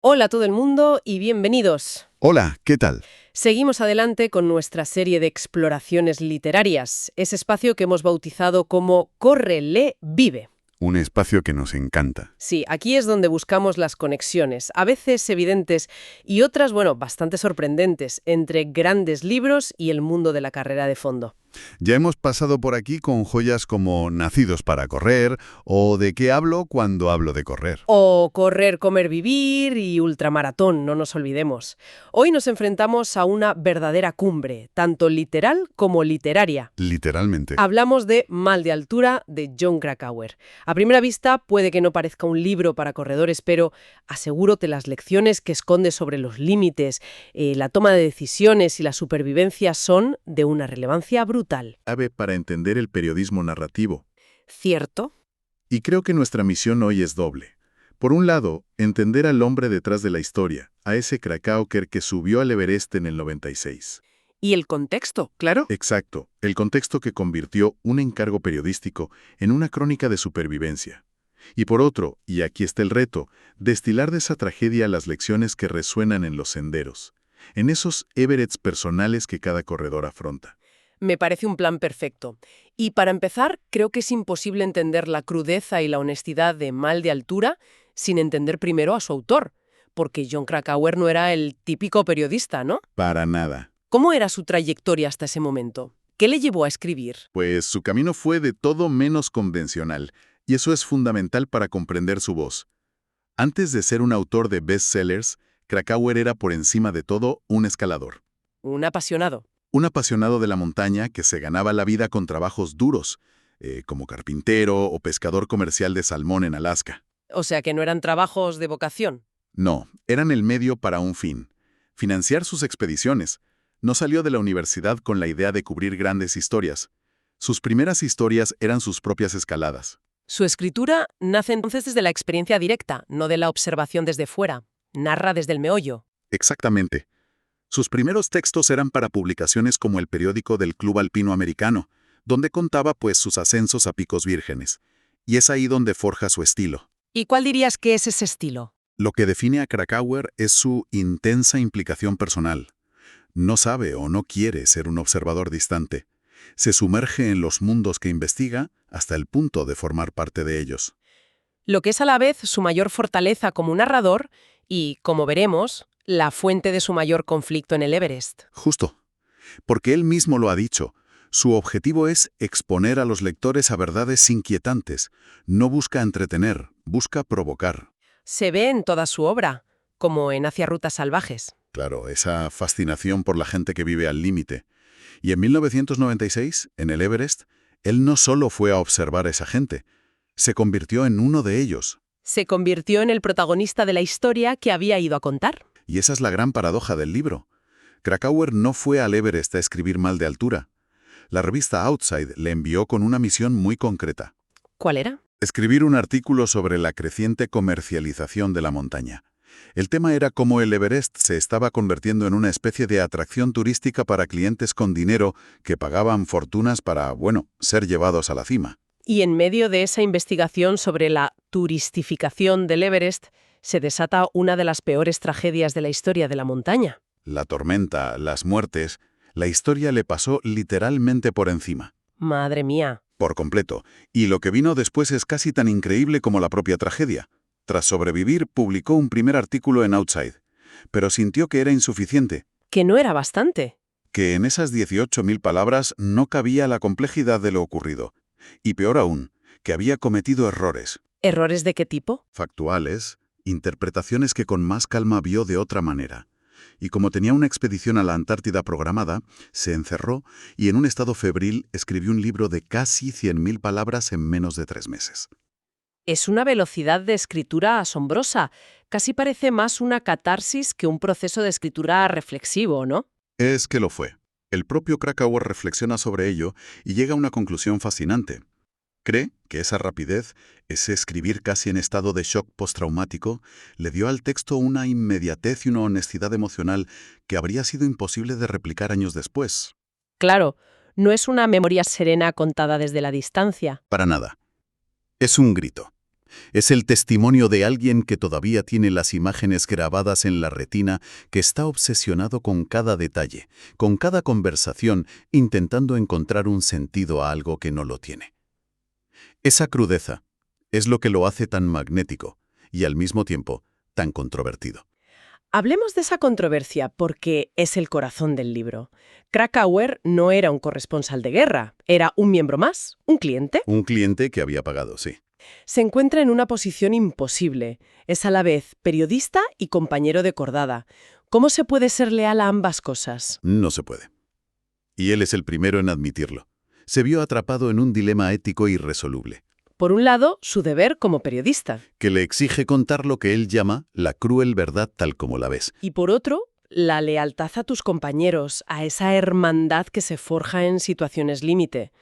Hola a todo el mundo y bienvenidos. Hola, ¿qué tal? Seguimos adelante con nuestra serie de exploraciones literarias, ese espacio que hemos bautizado como Corre, lee, vive. Un espacio que nos encanta. Sí, aquí es donde buscamos las conexiones, a veces evidentes y otras, bueno, bastante sorprendentes, entre grandes libros y el mundo de la carrera de fondo. Ya hemos pasado por aquí con joyas como Nacidos para correr o ¿De qué hablo cuando hablo de correr? O Correr, comer, vivir y ultramaratón, no nos olvidemos. Hoy nos enfrentamos a una verdadera cumbre, tanto literal como literaria. Literalmente. Hablamos de Mal de altura de Jon Krakauer. A primera vista puede que no parezca un libro para corredores, pero asegúrote las lecciones que esconde sobre los límites, la toma de decisiones y la supervivencia son de una relevancia brutal. Clave para entender el periodismo narrativo. ¿Cierto? Y creo que nuestra misión hoy es doble. Por un lado, entender al hombre detrás de la historia, a ese Krakauer que subió al Everest en el 96. Y el contexto, claro. Exacto, el contexto que convirtió un encargo periodístico en una crónica de supervivencia. Y por otro, y aquí está el reto, destilar de esa tragedia las lecciones que resuenan en los senderos, en esos Everests personales que cada corredor afronta. Me parece un plan perfecto. Y para empezar, creo que es imposible entender la crudeza y la honestidad de Mal de altura sin entender primero a su autor, porque Jon Krakauer no era el típico periodista, ¿no? Para nada. ¿Cómo era su trayectoria hasta ese momento? ¿Qué le llevó a escribir? Pues su camino fue de todo menos convencional, y eso es fundamental para comprender su voz. Antes de ser un autor de bestsellers, Krakauer era por encima de todo un escalador. Un apasionado. Un apasionado de la montaña que se ganaba la vida con trabajos duros, como carpintero o pescador comercial de salmón en Alaska. O sea que no eran trabajos de vocación. No, eran el medio para un fin: financiar sus expediciones. No salió de la universidad con la idea de cubrir grandes historias. Sus primeras historias eran sus propias escaladas. Su escritura nace entonces desde la experiencia directa, no de la observación desde fuera. Narra desde el meollo. Exactamente. Sus primeros textos eran para publicaciones como el periódico del Club Alpino Americano, donde contaba pues sus ascensos a picos vírgenes. Y es ahí donde forja su estilo. ¿Y cuál dirías que es ese estilo? Lo que define a Krakauer es su intensa implicación personal. No sabe o no quiere ser un observador distante. Se sumerge en los mundos que investiga hasta el punto de formar parte de ellos. Lo que es a la vez su mayor fortaleza como narrador y, como veremos, la fuente de su mayor conflicto en el Everest. Justo. Porque él mismo lo ha dicho. Su objetivo es exponer a los lectores a verdades inquietantes. No busca entretener, busca provocar. Se ve en toda su obra, como en Hacia rutas salvajes. Claro, esa fascinación por la gente que vive al límite. Y en 1996, en el Everest, él no solo fue a observar a esa gente, se convirtió en uno de ellos. Se convirtió en el protagonista de la historia que había ido a contar. Y esa es la gran paradoja del libro. Krakauer no fue al Everest a escribir Mal de altura. La revista Outside le envió con una misión muy concreta: ¿Cuál era? escribir un artículo sobre la creciente comercialización de la montaña. El tema era cómo el Everest se estaba convirtiendo en una especie de atracción turística para clientes con dinero que pagaban fortunas para, bueno, ser llevados a la cima. Y en medio de esa investigación sobre la turistificación del Everest, se desata una de las peores tragedias de la historia de la montaña. La tormenta, las muertes, la historia le pasó literalmente por encima. Madre mía. Por completo. Y lo que vino después es casi tan increíble como la propia tragedia. Tras sobrevivir, publicó un primer artículo en Outside, pero sintió que era insuficiente, Que no era bastante. que en esas 18.000 palabras no cabía la complejidad de lo ocurrido. Y peor aún, que había cometido errores. ¿Errores de qué tipo? Factuales, interpretaciones que con más calma vio de otra manera. Y como tenía una expedición a la Antártida programada, se encerró y en un estado febril escribió un libro de casi 100.000 palabras en menos de 3 meses. Es una velocidad de escritura asombrosa. Casi parece más una catarsis que un proceso de escritura reflexivo, ¿no? Es que lo fue. El propio Krakauer reflexiona sobre ello y llega a una conclusión fascinante. Cree que esa rapidez, ese escribir casi en estado de shock postraumático, le dio al texto una inmediatez y una honestidad emocional que habría sido imposible de replicar años después. Claro, no es una memoria serena contada desde la distancia. Para nada. Es un grito. Es el testimonio de alguien que todavía tiene las imágenes grabadas en la retina, que está obsesionado con cada detalle, con cada conversación, intentando encontrar un sentido a algo que no lo tiene. Esa crudeza es lo que lo hace tan magnético y al mismo tiempo tan controvertido. Hablemos de esa controversia porque es el corazón del libro. Krakauer no era un corresponsal de guerra, era un miembro más, un cliente. Un cliente que había pagado, sí. Se encuentra en una posición imposible. Es a la vez periodista y compañero de cordada. ¿Cómo se puede ser leal a ambas cosas? No se puede. Y él es el primero en admitirlo. Se vio atrapado en un dilema ético irresoluble, Por un lado, su deber como periodista. que le exige contar lo que él llama la cruel verdad tal como la ves. Y por otro, la lealtad a tus compañeros, a esa hermandad que se forja en situaciones límite.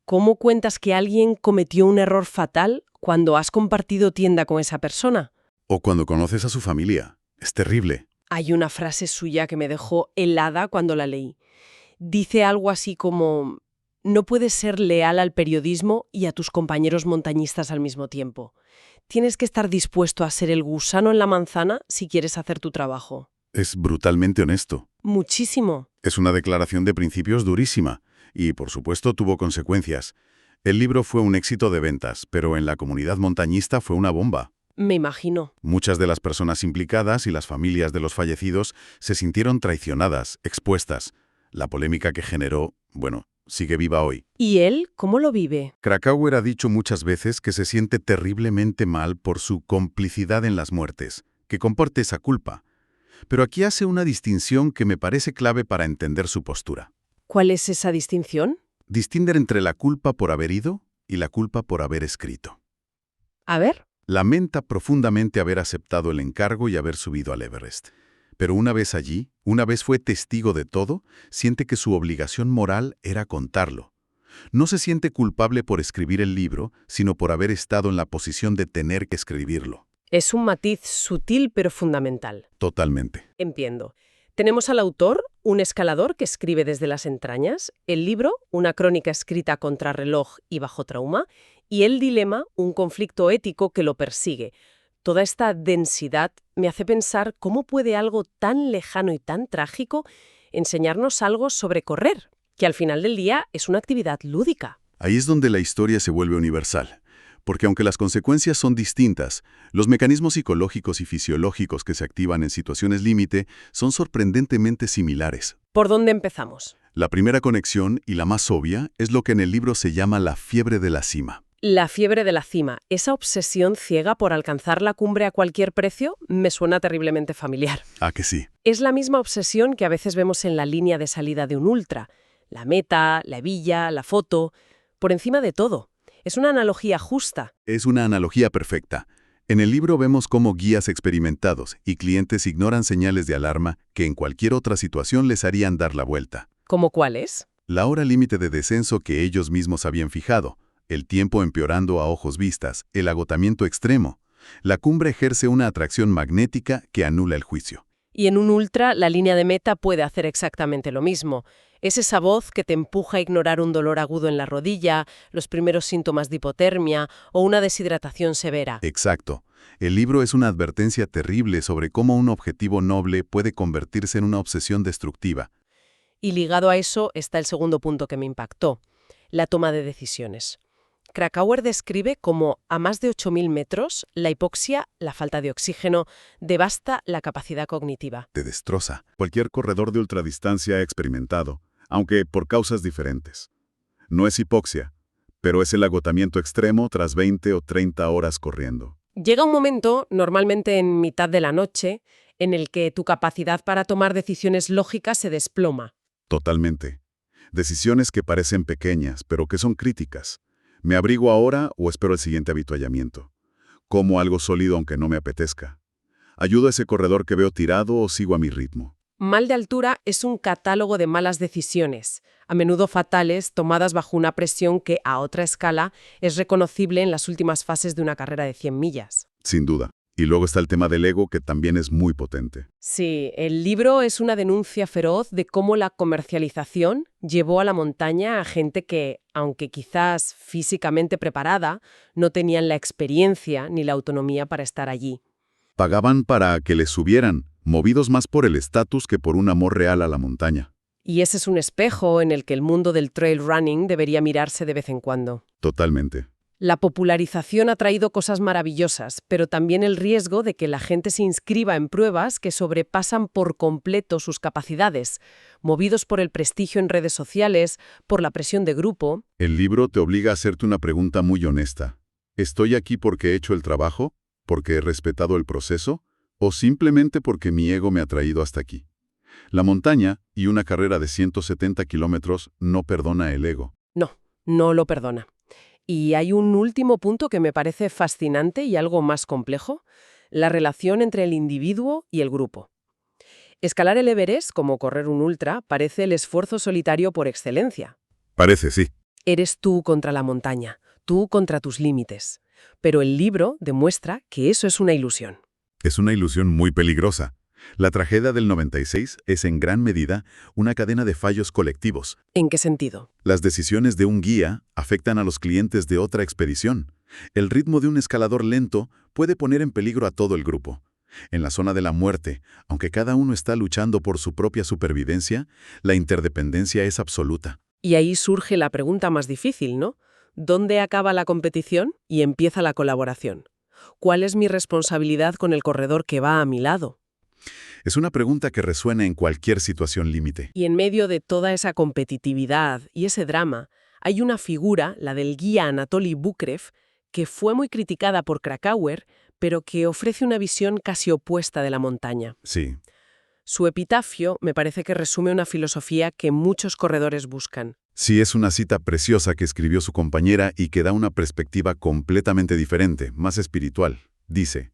¿Cómo cuentas que alguien cometió un error fatal cuando has compartido tienda con esa persona? O cuando conoces a su familia. Es terrible. Hay una frase suya que me dejó helada cuando la leí. Dice algo así como: no puedes ser leal al periodismo y a tus compañeros montañistas al mismo tiempo. Tienes que estar dispuesto a ser el gusano en la manzana si quieres hacer tu trabajo. Es brutalmente honesto. Muchísimo. Es una declaración de principios durísima. Y, por supuesto, tuvo consecuencias. El libro fue un éxito de ventas, pero en la comunidad montañista fue una bomba. Me imagino. Muchas de las personas implicadas y las familias de los fallecidos se sintieron traicionadas, expuestas. La polémica que generó, bueno, sigue viva hoy. ¿Y él cómo lo vive? Krakauer ha dicho muchas veces que se siente terriblemente mal por su complicidad en las muertes, que comporte esa culpa. Pero aquí hace una distinción que me parece clave para entender su postura. ¿Cuál es esa distinción? Distinguir entre la culpa por haber ido y la culpa por haber escrito. A ver. Lamenta profundamente haber aceptado el encargo y haber subido al Everest. Pero una vez allí, una vez fue testigo de todo, siente que su obligación moral era contarlo. No se siente culpable por escribir el libro, sino por haber estado en la posición de tener que escribirlo. Es un matiz sutil pero fundamental. Totalmente. Entiendo. Tenemos al autor, un escalador que escribe desde las entrañas, el libro, una crónica escrita a contrarreloj y bajo trauma, y el dilema, un conflicto ético que lo persigue. Toda esta densidad me hace pensar cómo puede algo tan lejano y tan trágico enseñarnos algo sobre correr, que al final del día es una actividad lúdica. Ahí es donde la historia se vuelve universal. Porque aunque las consecuencias son distintas, los mecanismos psicológicos y fisiológicos que se activan en situaciones límite son sorprendentemente similares. ¿Por dónde empezamos? La primera conexión, y la más obvia, es lo que en el libro se llama la fiebre de la cima. La fiebre de la cima, esa obsesión ciega por alcanzar la cumbre a cualquier precio, me suena terriblemente familiar. ¿Ah, que sí? Es la misma obsesión que a veces vemos en la línea de salida de un ultra. La meta, la hebilla, la foto, por encima de todo. Es una analogía justa. Es una analogía perfecta. En el libro vemos cómo guías experimentados y clientes ignoran señales de alarma que en cualquier otra situación les harían dar la vuelta. ¿Cómo cuál es? La hora límite de descenso que ellos mismos habían fijado, el tiempo empeorando a ojos vistas, el agotamiento extremo. La cumbre ejerce una atracción magnética que anula el juicio. Y en un ultra, la línea de meta puede hacer exactamente lo mismo. Es esa voz que te empuja a ignorar un dolor agudo en la rodilla, los primeros síntomas de hipotermia o una deshidratación severa. Exacto. El libro es una advertencia terrible sobre cómo un objetivo noble puede convertirse en una obsesión destructiva. Y ligado a eso está el segundo punto que me impactó, la toma de decisiones. Krakauer describe cómo a más de 8.000 metros la hipoxia, la falta de oxígeno, devasta la capacidad cognitiva. Te destroza. Cualquier corredor de ultradistancia ha experimentado, aunque por causas diferentes. No es hipoxia, pero es el agotamiento extremo tras 20 o 30 horas corriendo. Llega un momento, normalmente en mitad de la noche, en el que tu capacidad para tomar decisiones lógicas se desploma. Totalmente. Decisiones que parecen pequeñas, pero que son críticas. ¿Me abrigo ahora o espero el siguiente avituallamiento? ¿Como algo sólido aunque no me apetezca? ¿Ayudo a ese corredor que veo tirado o sigo a mi ritmo? Mal de altura es un catálogo de malas decisiones, a menudo fatales, tomadas bajo una presión que, a otra escala, es reconocible en las últimas fases de una carrera de 100 millas. Sin duda. Y luego está el tema del ego, que también es muy potente. Sí, el libro es una denuncia feroz de cómo la comercialización llevó a la montaña a gente que, aunque quizás físicamente preparada, no tenían la experiencia ni la autonomía para estar allí. Pagaban para que les subieran, movidos más por el estatus que por un amor real a la montaña. Y ese es un espejo en el que el mundo del trail running debería mirarse de vez en cuando. Totalmente. La popularización ha traído cosas maravillosas, pero también el riesgo de que la gente se inscriba en pruebas que sobrepasan por completo sus capacidades, movidos por el prestigio en redes sociales, por la presión de grupo. El libro te obliga a hacerte una pregunta muy honesta. ¿Estoy aquí porque he hecho el trabajo? ¿Porque he respetado el proceso? ¿O simplemente porque mi ego me ha traído hasta aquí? La montaña y una carrera de 170 kilómetros no perdona el ego. No lo perdona. Y hay un último punto que me parece fascinante y algo más complejo, la relación entre el individuo y el grupo. Escalar el Everest, como correr un ultra, parece el esfuerzo solitario por excelencia. Parece, sí. Eres tú contra la montaña, tú contra tus límites. Pero el libro demuestra que eso es una ilusión. Es una ilusión muy peligrosa. La tragedia del 96 es en gran medida una cadena de fallos colectivos. ¿En qué sentido? Las decisiones de un guía afectan a los clientes de otra expedición. El ritmo de un escalador lento puede poner en peligro a todo el grupo. En la zona de la muerte, aunque cada uno está luchando por su propia supervivencia, la interdependencia es absoluta. Y ahí surge la pregunta más difícil, ¿no? ¿Dónde acaba la competición y empieza la colaboración? ¿Cuál es mi responsabilidad con el corredor que va a mi lado? Es una pregunta que resuena en cualquier situación límite. Y en medio de toda esa competitividad y ese drama, hay una figura, la del guía Anatoly Bukrev, que fue muy criticada por Krakauer, pero que ofrece una visión casi opuesta de la montaña. Sí. Su epitafio me parece que resume una filosofía que muchos corredores buscan. Sí, es una cita preciosa que escribió su compañera y que da una perspectiva completamente diferente, más espiritual. Dice: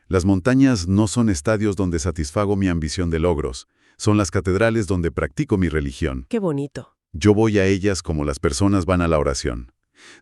las montañas no son estadios donde satisfago mi ambición de logros, son las catedrales donde practico mi religión. ¡Qué bonito! Yo voy a ellas como las personas van a la oración.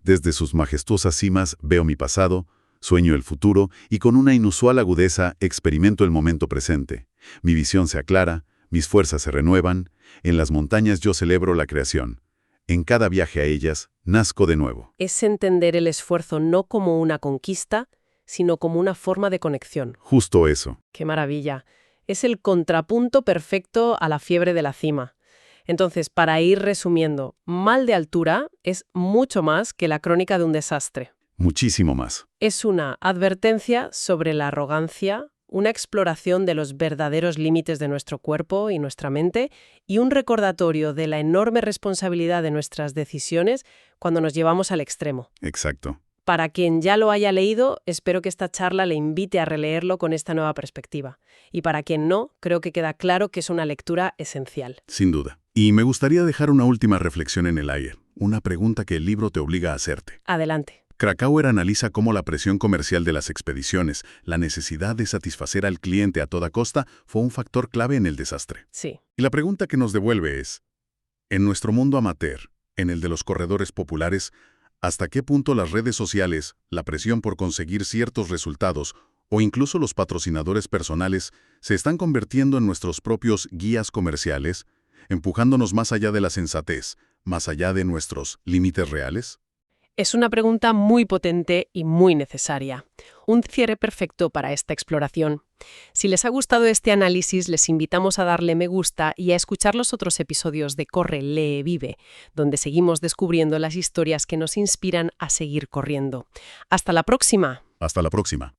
Desde sus majestuosas cimas veo mi pasado, sueño el futuro y con una inusual agudeza experimento el momento presente. Mi visión se aclara, mis fuerzas se renuevan, en las montañas yo celebro la creación. En cada viaje a ellas, nazco de nuevo. Es entender el esfuerzo no como una conquista, sino como una forma de conexión. Justo eso. ¡Qué maravilla! Es el contrapunto perfecto a la fiebre de la cima. Entonces, para ir resumiendo, Mal de altura es mucho más que la crónica de un desastre. Muchísimo más. Es una advertencia sobre la arrogancia, una exploración de los verdaderos límites de nuestro cuerpo y nuestra mente y un recordatorio de la enorme responsabilidad de nuestras decisiones cuando nos llevamos al extremo. Exacto. Para quien ya lo haya leído, espero que esta charla le invite a releerlo con esta nueva perspectiva. Y para quien no, creo que queda claro que es una lectura esencial. Sin duda. Y me gustaría dejar una última reflexión en el aire, una pregunta que el libro te obliga a hacerte. Adelante. Krakauer analiza cómo la presión comercial de las expediciones, la necesidad de satisfacer al cliente a toda costa, fue un factor clave en el desastre. Sí. Y la pregunta que nos devuelve es: en nuestro mundo amateur, en el de los corredores populares, ¿hasta qué punto las redes sociales, la presión por conseguir ciertos resultados o incluso los patrocinadores personales se están convirtiendo en nuestros propios guías comerciales, empujándonos más allá de la sensatez, más allá de nuestros límites reales? Es una pregunta muy potente y muy necesaria. Un cierre perfecto para esta exploración. Si les ha gustado este análisis, les invitamos a darle me gusta y a escuchar los otros episodios de Corre, Lee, Vive, donde seguimos descubriendo las historias que nos inspiran a seguir corriendo. ¡Hasta la próxima! Hasta la próxima.